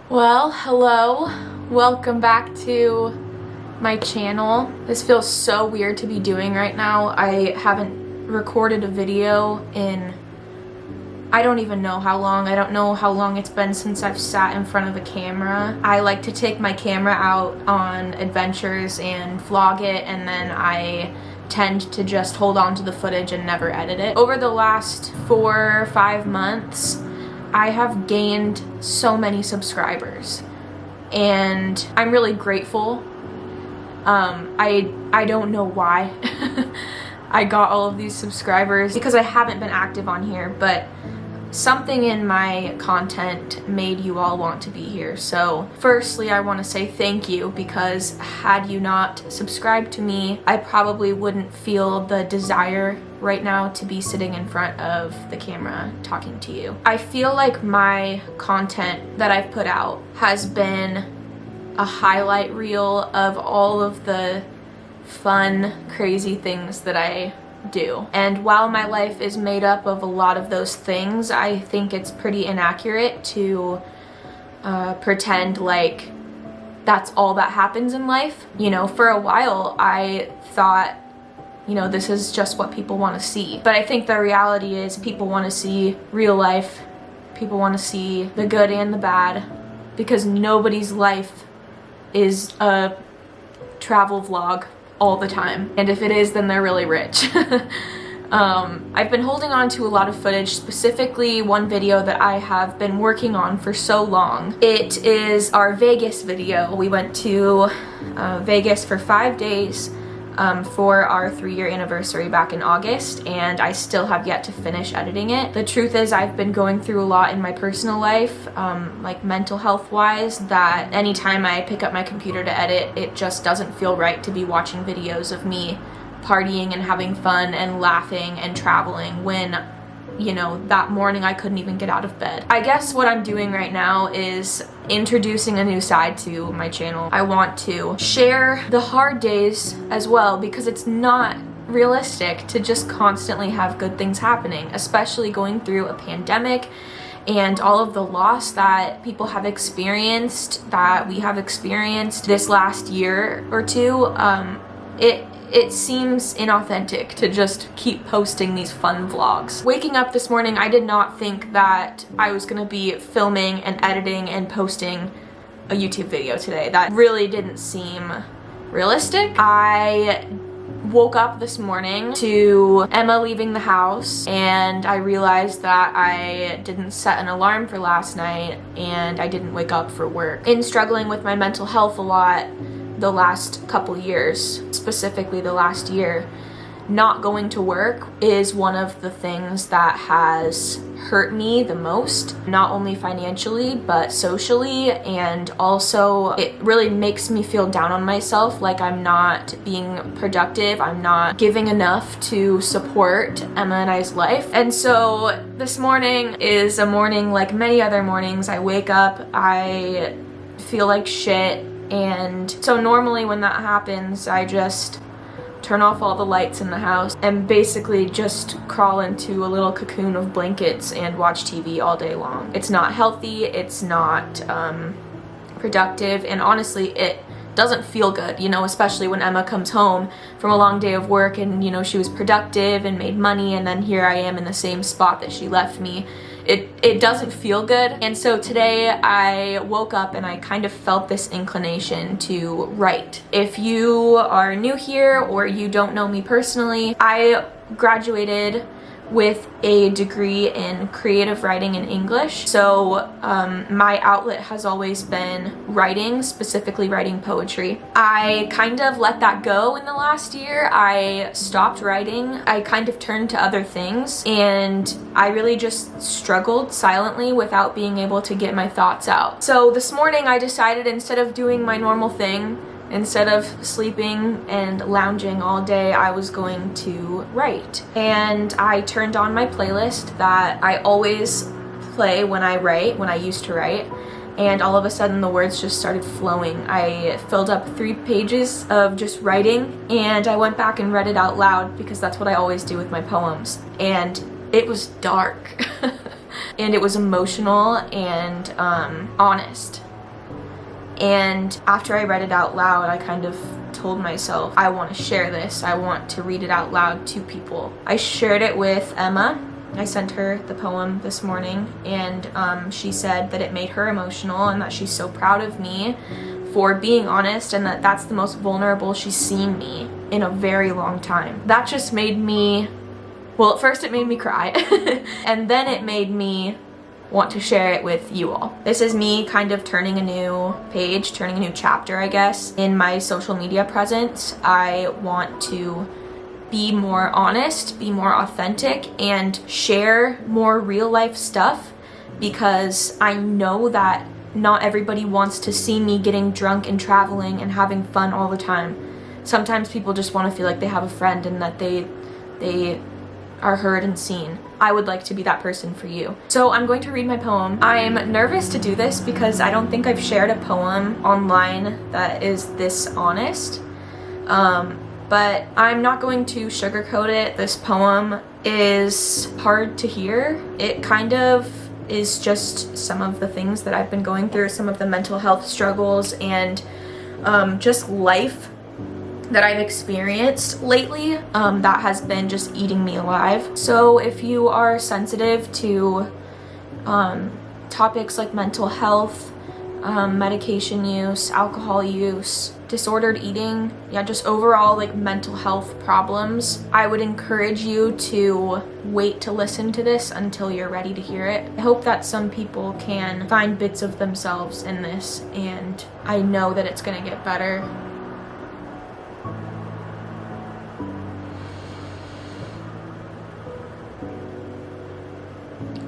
Well, hello. Welcome back to my channel. This feels so weird to be doing right now. I haven't recorded a video in I don't even know how long. I don't know how long it's been since I've sat in front of a camera. I like to take my camera out on adventures and vlog it, and then I tend to just hold on to the footage and never edit it. Over the last 4 or 5 months, I have gained so many subscribers, and I'm really grateful. I don't know why I got all of these subscribers, because I haven't been active on here, but something in my content made you all want to be here. So firstly, I want to say thank you, because had you not subscribed to me, I probably wouldn't feel the desire right now to be sitting in front of the camera talking to you. I feel like my content that I've put out has been a highlight reel of all of the fun, crazy things that I do. And while my life is made up of a lot of those things, I think it's pretty inaccurate to pretend like that's all that happens in life. You know, for a while I thought, you know, this is just what people want to see. But I think the reality is people want to see real life. People want to see the good and the bad, because nobody's life is a travel vlog all the time. And if it is, then they're really rich. I've been holding on to a lot of footage, specifically one video that I have been working on for so long. It is our Vegas video. We went to Vegas for 5 days for our 3-year anniversary back in August, and I still have yet to finish editing it. The truth is, I've been going through a lot in my personal life, like mental health wise, that anytime I pick up my computer to edit, it just doesn't feel right to be watching videos of me partying and having fun and laughing and traveling when, you know, that morning I couldn't even get out of bed. I guess what I'm doing right now is introducing a new side to my channel. I want to share the hard days as well, because it's not realistic to just constantly have good things happening, especially going through a pandemic and all of the loss that people have experienced, that we have experienced this last year or two. It seems inauthentic to just keep posting these fun vlogs. Waking up this morning, I did not think that I was gonna be filming and editing and posting a YouTube video today. That really didn't seem realistic. I woke up this morning to Emma leaving the house, and I realized that I didn't set an alarm for last night, and I didn't wake up for work. In struggling with my mental health a lot the last couple years, specifically the last year, not going to work is one of the things that has hurt me the most, not only financially but socially, and also it really makes me feel down on myself, like I'm not being productive, I'm not giving enough to support Emma and I's life. And so this morning is a morning like many other mornings. I wake up, I feel like shit, and so normally when that happens, I just turn off all the lights in the house and basically just crawl into a little cocoon of blankets and watch TV all day long. It's not healthy, it's not productive, and honestly it doesn't feel good, you know, especially when Emma comes home from a long day of work and, you know, she was productive and made money, and then here I am in the same spot that she left me. It doesn't feel good. And so today I woke up and I kind of felt this inclination to write. If you are new here or you don't know me personally, I graduated with a degree in creative writing and English. So my outlet has always been writing, specifically writing poetry. I kind of let that go in the last year. I stopped writing. I kind of turned to other things, and I really just struggled silently without being able to get my thoughts out. So this morning I decided, instead of doing my normal thing, instead of sleeping and lounging all day, I was going to write. And I turned on my playlist that I always play when I write, when I used to write, and all of a sudden the words just started flowing. I filled up 3 pages of just writing, and I went back and read it out loud, because that's what I always do with my poems. And it was dark. And it was emotional and honest. And after I read it out loud, I kind of told myself, I want to share this. I want to read it out loud to people. I shared it with Emma. I sent her the poem this morning, and she said that it made her emotional and that she's so proud of me for being honest, and that that's the most vulnerable she's seen me in a very long time. That just made me, well, at first it made me cry, and then it made me want to share it with you all. This is me kind of turning a new page, turning a new chapter, I guess, in my social media presence. I want to be more honest, be more authentic, and share more real life stuff, because I know that not everybody wants to see me getting drunk and traveling and having fun all the time. Sometimes people just want to feel like they have a friend and that they are heard and seen. I would like to be that person for you. So I'm going to read my poem. I'm nervous to do this because I don't think I've shared a poem online that is this honest. But I'm not going to sugarcoat it. This poem is hard to hear. It kind of is just some of the things that I've been going through, some of the mental health struggles, and just life that I've experienced lately that has been just eating me alive. So if you are sensitive to topics like mental health, medication use, alcohol use, disordered eating, yeah, just overall like mental health problems, I would encourage you to wait to listen to this until you're ready to hear it. I hope that some people can find bits of themselves in this, and I know that it's gonna get better.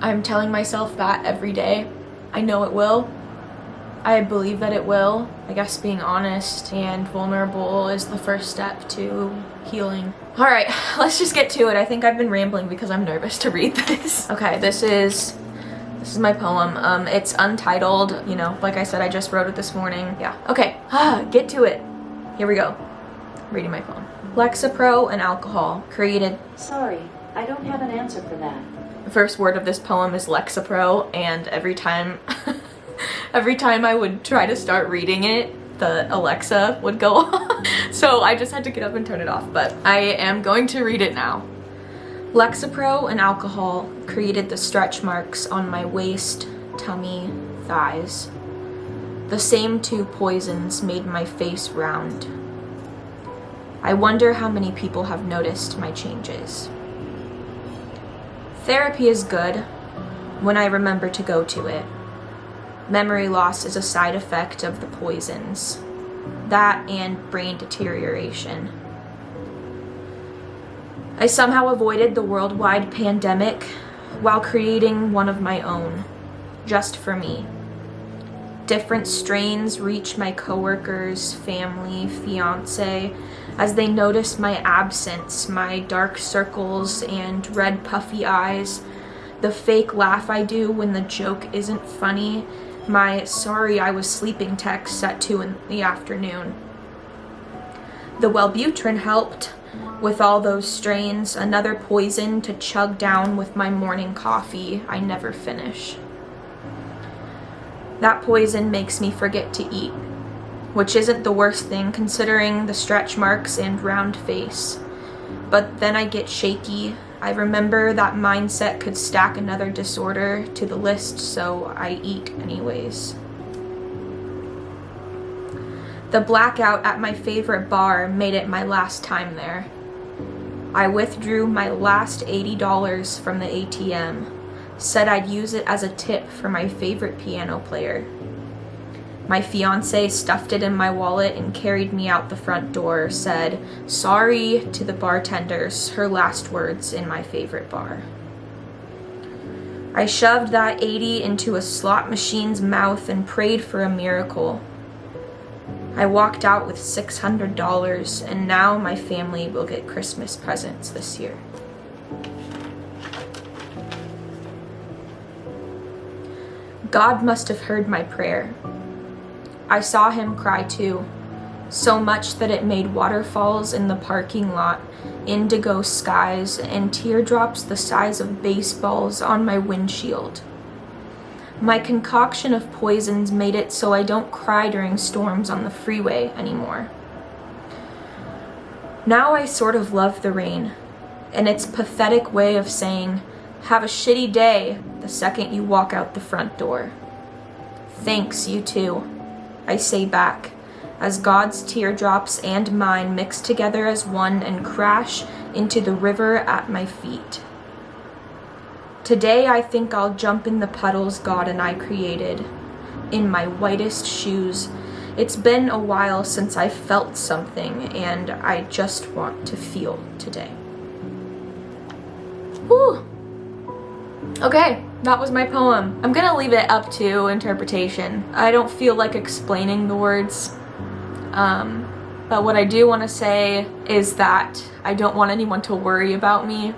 I'm telling myself that every day. I know it will. I believe that it will. I guess being honest and vulnerable is the first step to healing. All right, let's just get to it. I think I've been rambling because I'm nervous to read this. Okay, this is my poem. It's untitled, you know, like I said, I just wrote it this morning. Yeah, okay, get to it. Here we go. I'm reading my poem. Lexapro and alcohol created... Sorry, I don't have an answer for that. The first word of this poem is Lexapro, and every time I would try to start reading it, the Alexa would go off. So I just had to get up and turn it off, but I am going to read it now. Lexapro and alcohol created the stretch marks on my waist, tummy, thighs. The same two poisons made my face round. I wonder how many people have noticed my changes. Therapy is good when I remember to go to it. Memory loss is a side effect of the poisons. That and brain deterioration. I somehow avoided the worldwide pandemic while creating one of my own, just for me. Different strains reach my coworkers, family, fiance, as they notice my absence, my dark circles and red puffy eyes, the fake laugh I do when the joke isn't funny, my sorry I was sleeping text at 2 in the afternoon. The Wellbutrin helped with all those strains, another poison to chug down with my morning coffee I never finish. That poison makes me forget to eat, which isn't the worst thing considering the stretch marks and round face. But then I get shaky. I remember that mindset could stack another disorder to the list, so I eat anyways. The blackout at my favorite bar made it my last time there. I withdrew my last $80 from the ATM, said I'd use it as a tip for my favorite piano player. My fiance stuffed it in my wallet and carried me out the front door, said, "Sorry" to the bartenders, her last words in my favorite bar. I shoved that 80 into a slot machine's mouth and prayed for a miracle. I walked out with $600, and now my family will get Christmas presents this year. God must have heard my prayer. I saw him cry too, so much that it made waterfalls in the parking lot, indigo skies, and teardrops the size of baseballs on my windshield. My concoction of poisons made it so I don't cry during storms on the freeway anymore. Now I sort of love the rain, and its pathetic way of saying, have a shitty day the second you walk out the front door. Thanks, you too, I say back, as God's teardrops and mine mix together as one and crash into the river at my feet. Today I think I'll jump in the puddles God and I created, in my whitest shoes. It's been a while since I felt something, and I just want to feel today. Whew. Okay, that was my poem. I'm gonna leave it up to interpretation. I don't feel like explaining the words. But what I do want to say is that I don't want anyone to worry about me.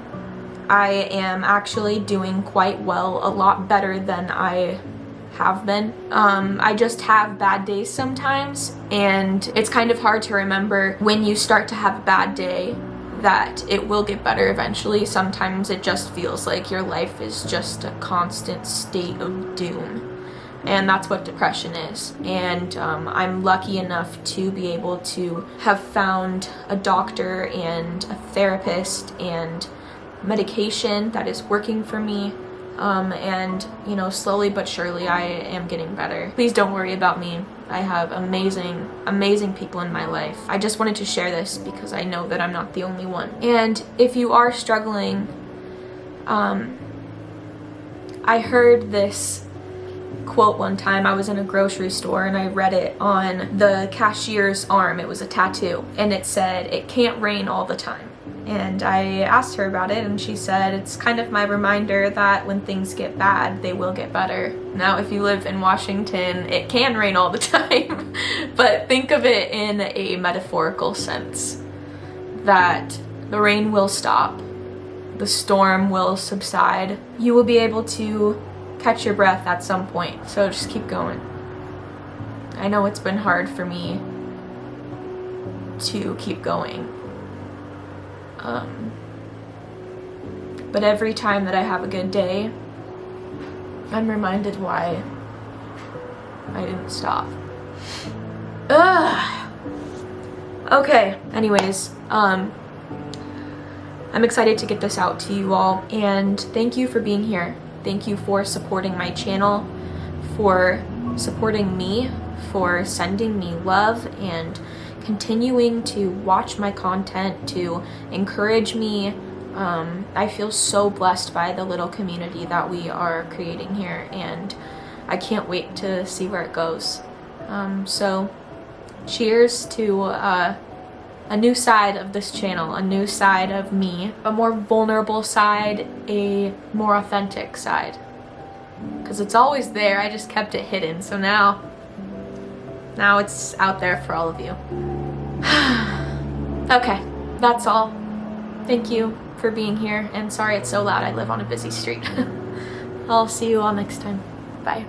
I am actually doing quite well, a lot better than I have been. I just have bad days sometimes, and it's kind of hard to remember when you start to have a bad day that it will get better eventually. Sometimes it just feels like your life is just a constant state of doom. And that's what depression is. And I'm lucky enough to be able to have found a doctor and a therapist and medication that is working for me. And, you know, slowly but surely I am getting better. Please don't worry about me. I have amazing, amazing people in my life. I just wanted to share this because I know that I'm not the only one. And if you are struggling, I heard this quote one time. I was in a grocery store and I read it on the cashier's arm. It was a tattoo, and it said, "It can't rain all the time." And I asked her about it, and she said, it's kind of my reminder that when things get bad, they will get better. Now, if you live in Washington, it can rain all the time, but think of it in a metaphorical sense, that the rain will stop, the storm will subside, you will be able to catch your breath at some point, so just keep going. I know it's been hard for me to keep going. But every time that I have a good day, I'm reminded why I didn't stop. Ugh. Okay, anyways, I'm excited to get this out to you all, and thank you for being here. Thank you for supporting my channel, for supporting me, for sending me love, and continuing to watch my content, to encourage me. I feel so blessed by the little community that we are creating here, and I can't wait to see where it goes. So cheers to a new side of this channel, a new side of me, a more vulnerable side, a more authentic side. Because it's always there, I just kept it hidden, so now it's out there for all of you. Okay, that's all. Thank you for being here, and sorry it's so loud, I live on a busy street. I'll see you all next time. Bye.